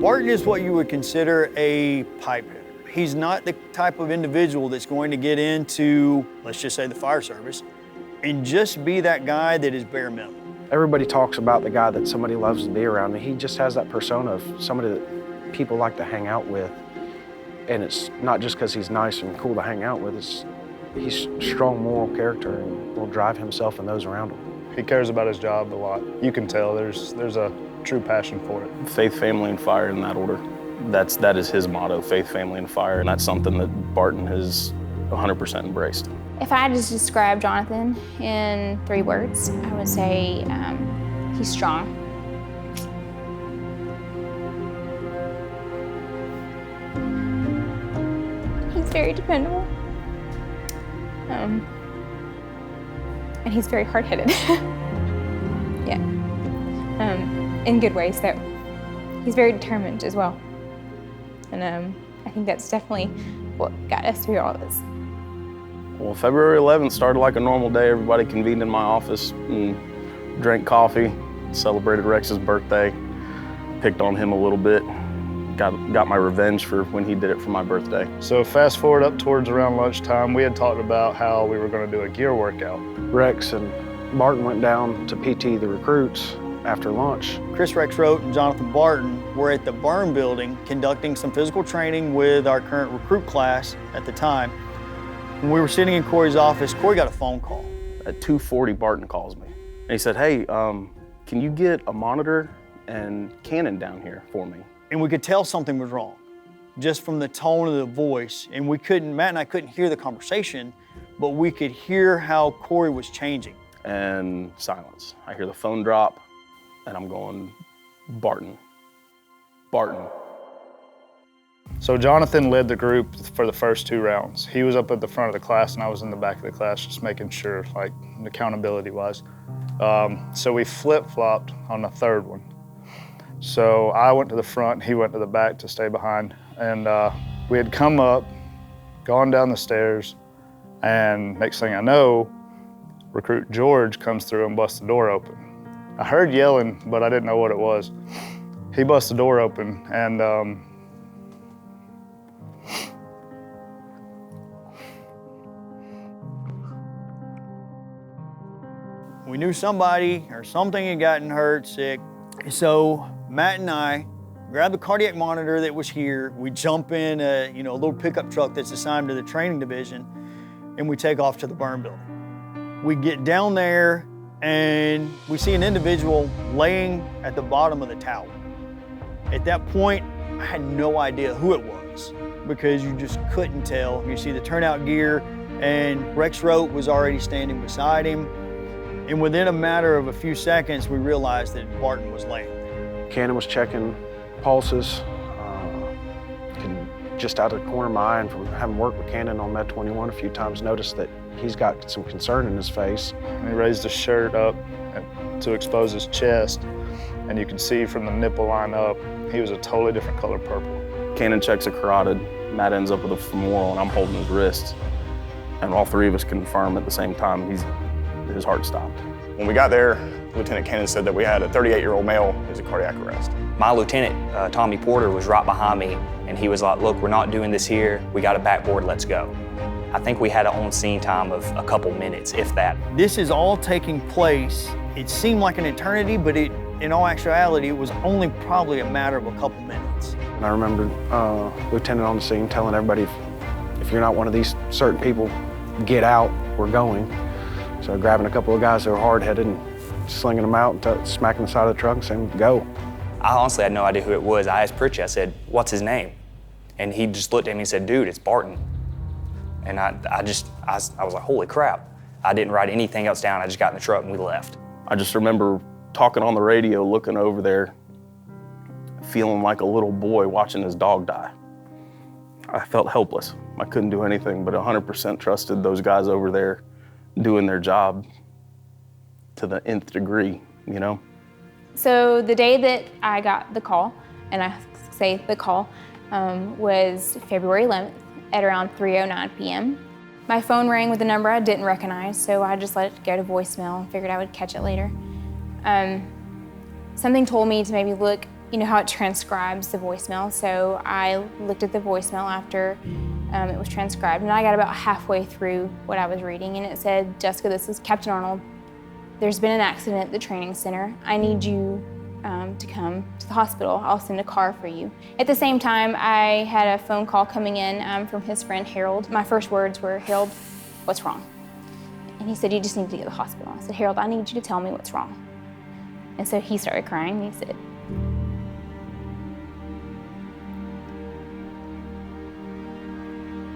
Barton is what you would consider a pipe hitter. He's not the type of individual that's going to get into, let's just say, the fire service and just be that guy that is bare minimum. Everybody talks about the guy that somebody loves to be around, and he just has that persona of somebody that people like to hang out with. And it's not just because he's nice and cool to hang out with, he's strong moral character and will drive himself and those around him. He cares about his job a lot. You can tell there's a true passion for it. Faith, family, and fire in that order. That is his motto, faith, family, and fire. And that's something that Barton has 100% embraced. If I had to describe Jonathan in 3 words, I would say he's strong. He's very dependable. And he's very hard-headed. Yeah. In good ways, though. He's very determined as well. And I think that's definitely what got us through all this. Well, February 11th started like a normal day. Everybody convened in my office and drank coffee, celebrated Rex's birthday, picked on him a little bit, got my revenge for when he did it for my birthday. So fast forward up towards around lunchtime, we had talked about how we were going to do a gear workout. Rex and Barton went down to PT the recruits after lunch. Chris Rexroth and Jonathan Barton were at the burn building conducting some physical training with our current recruit class at the time. When we were sitting in Corey's office, Corey got a phone call. At 2:40, Barton calls me. And he said, hey, can you get a monitor and Canon down here for me? And we could tell something was wrong, just from the tone of the voice. And Matt and I couldn't hear the conversation, but we could hear how Corey was changing. And silence. I hear the phone drop, and I'm going, Barton. So Jonathan led the group for the first 2 rounds. He was up at the front of the class and I was in the back of the class just making sure, like, accountability-wise. So we flip-flopped on the 3rd one. So I went to the front, he went to the back to stay behind. And we had come up, gone down the stairs, and next thing I know, recruit George comes through and busts the door open. I heard yelling, but I didn't know what it was. He busts the door open and we knew somebody or something had gotten hurt, sick. So Matt and I grabbed the cardiac monitor that was here. We jump in a little pickup truck that's assigned to the training division, and we take off to the burn building. We get down there and we see an individual laying at the bottom of the tower. At that point, I had no idea who it was because you just couldn't tell. You see the turnout gear, and Rexroth was already standing beside him. And within a matter of a few seconds, we realized that Barton was laying there. Cannon was checking pulses. Just out of the corner of my eye, and from having worked with Cannon on Med 21 a few times, noticed that he's got some concern in his face. he raised his shirt up to expose his chest, and you could see from the nipple line up, he was a totally different color purple. Cannon checks a carotid, Matt ends up with a femoral, and I'm holding his wrist. And all 3 of us confirm at the same time his heart stopped. When we got there, Lieutenant Cannon said that we had a 38-year-old male who's a cardiac arrest. My lieutenant, Tommy Porter, was right behind me, and he was like, look, we're not doing this here. We got a backboard, let's go. I think we had an on-scene time of a couple minutes, if that. This is all taking place. It seemed like an eternity, but in all actuality, it was only probably a matter of a couple minutes. And I remember Lieutenant on the scene telling everybody, if you're not one of these certain people, get out, we're going. So grabbing a couple of guys that were hard-headed and slinging them out and smacking the side of the truck and saying, go. I honestly had no idea who it was. I asked Pritchett, I said, what's his name? And he just looked at me and said, dude, it's Barton. And I was like, holy crap. I didn't write anything else down. I just got in the truck and we left. I just remember talking on the radio, looking over there, feeling like a little boy watching his dog die. I felt helpless. I couldn't do anything, but 100% trusted those guys over there doing their job to the nth degree, you know? So the day that I got the call, and I say the call, was February 11th at around 3:09 p.m. My phone rang with a number I didn't recognize, so I just let it go to voicemail and figured I would catch it later. Something told me to maybe look you know how it transcribes the voicemail. So I looked at the voicemail after it was transcribed, and I got about halfway through what I was reading, and it said, "Jessica, this is Captain Arnold. There's been an accident at the training center. I need you to come to the hospital. I'll send a car for you." At the same time, I had a phone call coming in from his friend Harold. My first words were, "Harold, what's wrong?" And he said, "You just need to get to the hospital." I said, "Harold, I need you to tell me what's wrong." And so he started crying, and he said,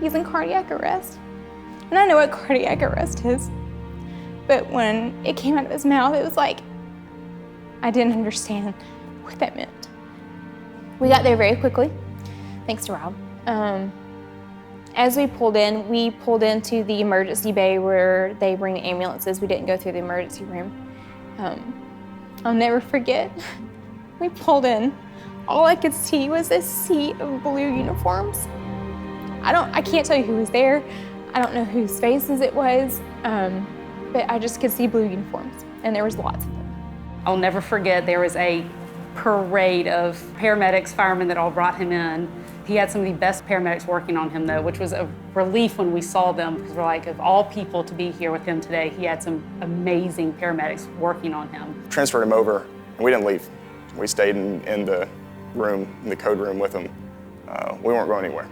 "He's in cardiac arrest." And I know what cardiac arrest is, but when it came out of his mouth, it was like, I didn't understand what that meant. We got there very quickly, thanks to Rob. As we pulled into the emergency bay where they bring the ambulances. We didn't go through the emergency room. I'll never forget, we pulled in. All I could see was a sea of blue uniforms. I can't tell you who was there. I don't know whose faces it was, but I just could see blue uniforms, and there was lots of them. I'll never forget, there was a parade of paramedics, firemen that all brought him in. He had some of the best paramedics working on him though, which was a relief when we saw them, because we're like, of all people to be here with him today, he had some amazing paramedics working on him. Transferred him over, and we didn't leave. We stayed in the room, in the code room with him. We weren't going anywhere.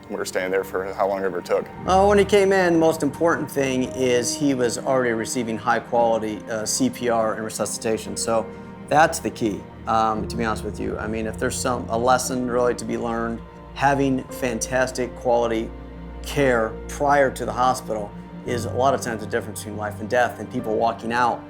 We were staying there for how long ever it took. When he came in, the most important thing is he was already receiving high quality CPR and resuscitation. So that's the key, to be honest with you. I mean, if there's a lesson really to be learned, having fantastic quality care prior to the hospital is a lot of times the difference between life and death, and people walking out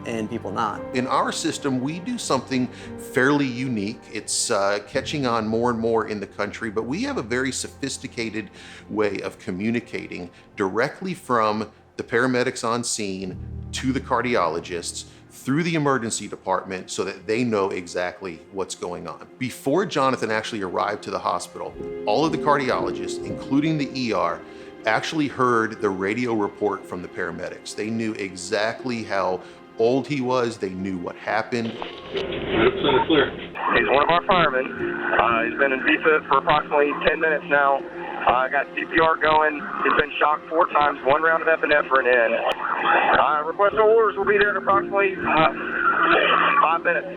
and people not. In our system, we do something fairly unique. It's catching on more and more in the country, but we have a very sophisticated way of communicating directly from the paramedics on scene to the cardiologists through the emergency department so that they know exactly what's going on. Before Jonathan actually arrived to the hospital, all of the cardiologists, including the ER, actually heard the radio report from the paramedics. They knew exactly how old he was, they knew what happened. 100% clear. He's one of our firemen. He's been in VFib for approximately 10 minutes now. Got CPR going. He's been shocked 4 times, 1 round of epinephrine in. Request orders will be there in approximately 5 minutes.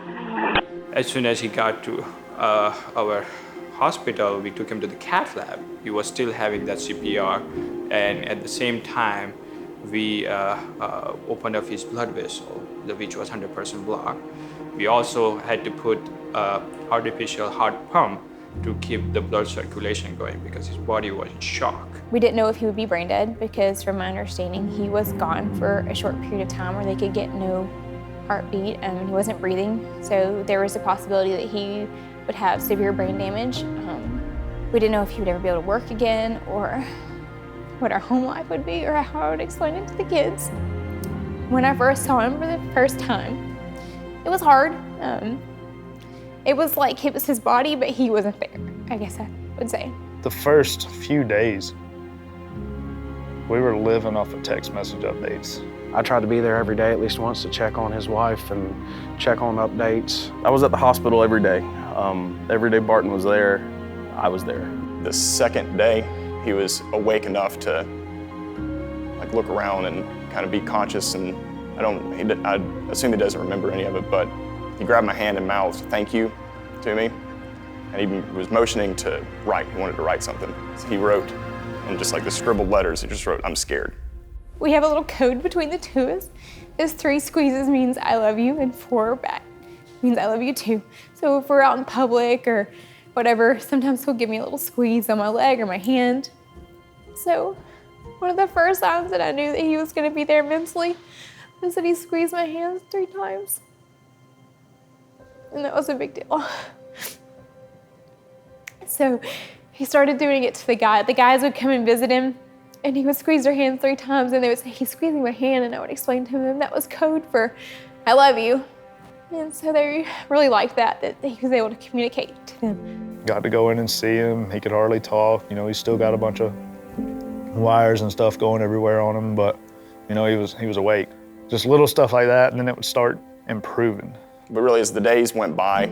As soon as he got to our hospital, we took him to the cath lab. He was still having that CPR, and at the same time, we opened up his blood vessel, which was 100% blocked. We also had to put artificial heart pump to keep the blood circulation going because his body was in shock. We didn't know if he would be brain dead because, from my understanding, he was gone for a short period of time where they could get no heartbeat and he wasn't breathing. So there was a possibility that he would have severe brain damage. We didn't know if he would ever be able to work again or what our home life would be or how I would explain it to the kids. When I first saw him for the first time, it was hard. It was like it was his body, but he wasn't there, I guess I would say. The first few days, we were living off of text message updates. I tried to be there every day at least once to check on his wife and check on updates. I was at the hospital every day. Every day Barton was there, I was there. The second day, he was awake enough to look around and kind of be conscious, and I assume he doesn't remember any of it, but he grabbed my hand and mouthed "thank you" to me, and he was motioning to write. He wanted to write something. So he wrote, in just like the scribbled letters, he just wrote, "I'm scared." We have a little code between the two of us. This 3 squeezes means I love you, and 4 back means I love you too. So if we're out in public or whatever, sometimes he'll give me a little squeeze on my leg or my hand. So one of the first times that I knew that he was gonna be there mentally was that he squeezed my hands 3 times. And that was a big deal. So he started doing it to the guy. The guys would come and visit him, and he would squeeze their hands 3 times, and they would say, "He's squeezing my hand," and I would explain to him that was code for "I love you." And so they really liked that he was able to communicate to them. Got to go in and see him. He could hardly talk. You know, he's still got a bunch of wires and stuff going everywhere on him, but you know, he was awake. Just little stuff like that, and then it would start improving. But really, as the days went by,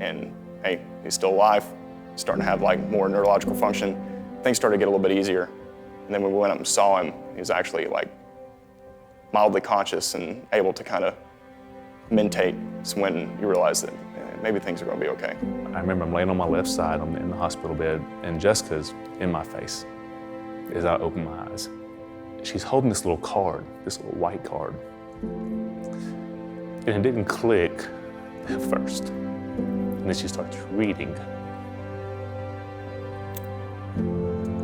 and hey, he's still alive, starting to have like more neurological function. Things started to get a little bit easier. And then when we went up and saw him, he was actually like mildly conscious and able to kind of mentate. It's when you realize that maybe things are going to be okay. I remember I'm laying on my left side in the hospital bed, and Jessica's in my face as I open my eyes. She's holding this little card, this little white card. And it didn't click at first. And then she starts reading.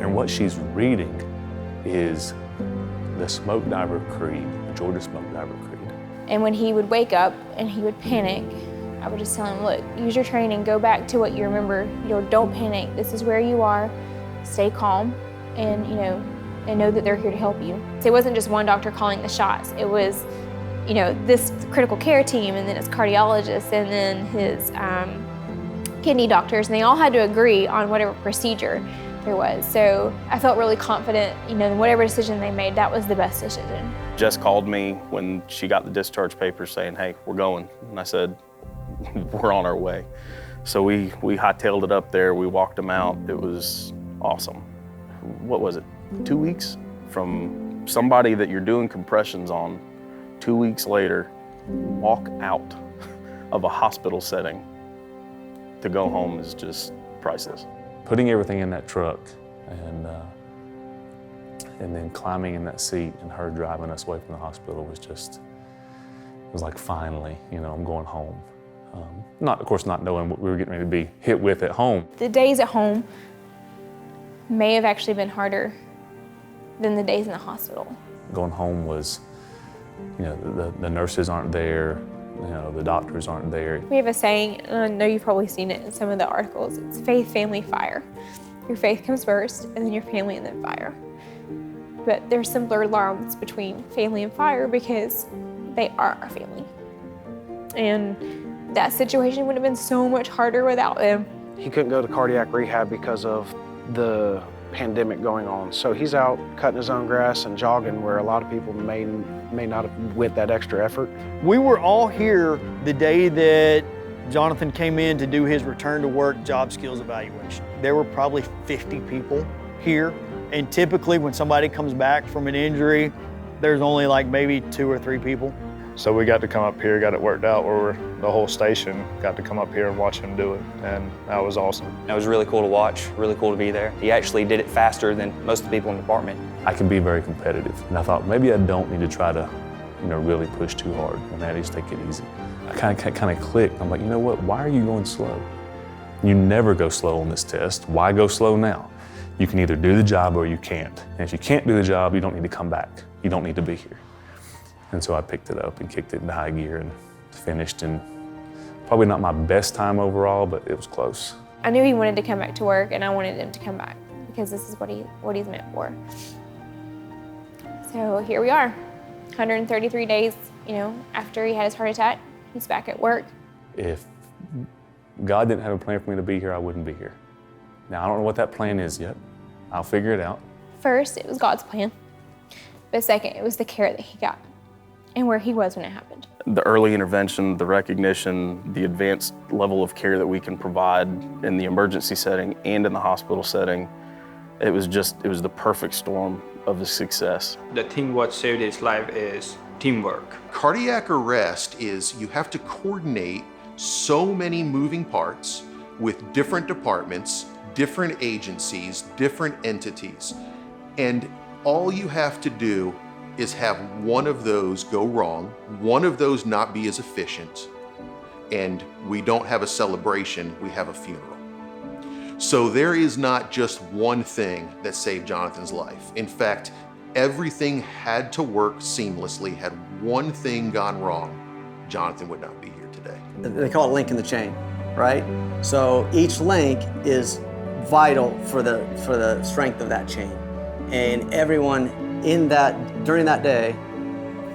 And what she's reading is the Smoke Diver Creed, the Georgia Smoke Diver Creed. And when he would wake up and he would panic, I would just tell him, look, use your training, go back to what you remember, don't panic, this is where you are, stay calm, and and know that they're here to help you. So it wasn't just one doctor calling the shots, it was, this critical care team, and then his cardiologist, and then his kidney doctors, and they all had to agree on whatever procedure there was. So I felt really confident, in whatever decision they made, that was the best decision. Jess called me when she got the discharge papers saying, hey, we're going. And I said, we're on our way. So we hightailed it up there, we walked him out. It was awesome. What was it, 2 weeks? From somebody that you're doing compressions on, 2 weeks later, walk out of a hospital setting to go home is just priceless. Putting everything in that truck and then climbing in that seat and her driving us away from the hospital was just, it was like finally, I'm going home. Of course, not knowing what we were getting ready to be hit with at home. The days at home may have actually been harder than the days in the hospital. Going home was, the nurses aren't there, the doctors aren't there. We have a saying, and I know you've probably seen it in some of the articles, it's faith, family, fire. Your faith comes first, and then your family, and then fire. But there's some blurred lines between family and fire because they are our family. And that situation would have been so much harder without them. He couldn't go to cardiac rehab because of the pandemic going on. So he's out cutting his own grass and jogging where a lot of people may not have went that extra effort. We were all here the day that Jonathan came in to do his return to work job skills evaluation. There were probably 50 people here. And typically when somebody comes back from an injury, there's only like maybe 2 or 3 people. So we got to come up here, got it worked out where the whole station got to come up here and watch him do it, and that was awesome. It was really cool to watch, really cool to be there. He actually did it faster than most of the people in the department. I can be very competitive, and I thought maybe I don't need to try to, really push too hard, and I just take it easy. I kind of clicked. I'm like, you know what? Why are you going slow? You never go slow on this test. Why go slow now? You can either do the job or you can't. And if you can't do the job, you don't need to come back. You don't need to be here. And so I picked it up and kicked it into high gear and finished in probably not my best time overall, but it was close. I knew he wanted to come back to work, and I wanted him to come back because this is what he's meant for. So here we are, 133 days, after he had his heart attack, he's back at work. If God didn't have a plan for me to be here, I wouldn't be here. Now, I don't know what that plan is yet. I'll figure it out. First, it was God's plan. But second, it was the care that he got and where he was when it happened. The early intervention, the recognition, the advanced level of care that we can provide in the emergency setting and in the hospital setting, it was the perfect storm of the success. The thing what saved his life is teamwork. Cardiac arrest is you have to coordinate so many moving parts with different departments, different agencies, different entities. And all you have to do is have one of those go wrong, one of those not be as efficient, and we don't have a celebration, we have a funeral. So there is not just one thing that saved Jonathan's life. In fact, everything had to work seamlessly. Had one thing gone wrong, Jonathan would not be here today. They call it link in the chain, right? So each link is vital for the strength of that chain. And everyone during that day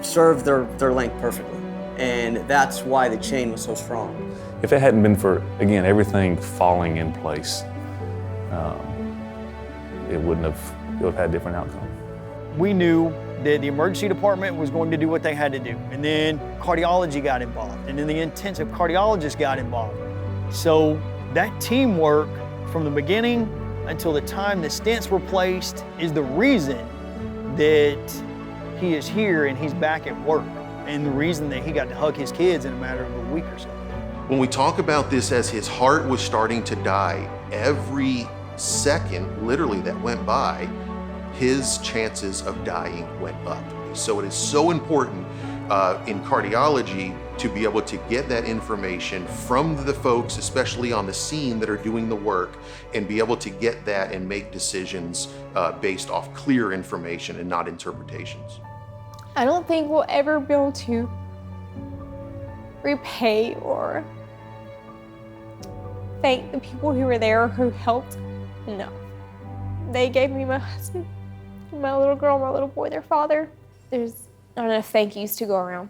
served their link perfectly. And that's why the chain was so strong. If it hadn't been for, again, everything falling in place, it would have had a different outcome. We knew that the emergency department was going to do what they had to do. And then cardiology got involved. And then the intensive cardiologist got involved. So that teamwork from the beginning until the time the stents were placed is the reason that he is here and he's back at work, and the reason that he got to hug his kids in a matter of a week or so. When we talk about this as his heart was starting to die, every second, literally, that went by, his chances of dying went up. So it is so important in cardiology to be able to get that information from the folks, especially on the scene that are doing the work, and be able to get that and make decisions based off clear information and not interpretations. I don't think we'll ever be able to repay or thank the people who were there who helped. No. They gave me my husband, my little girl, my little boy, their father. There's not enough thank yous to go around.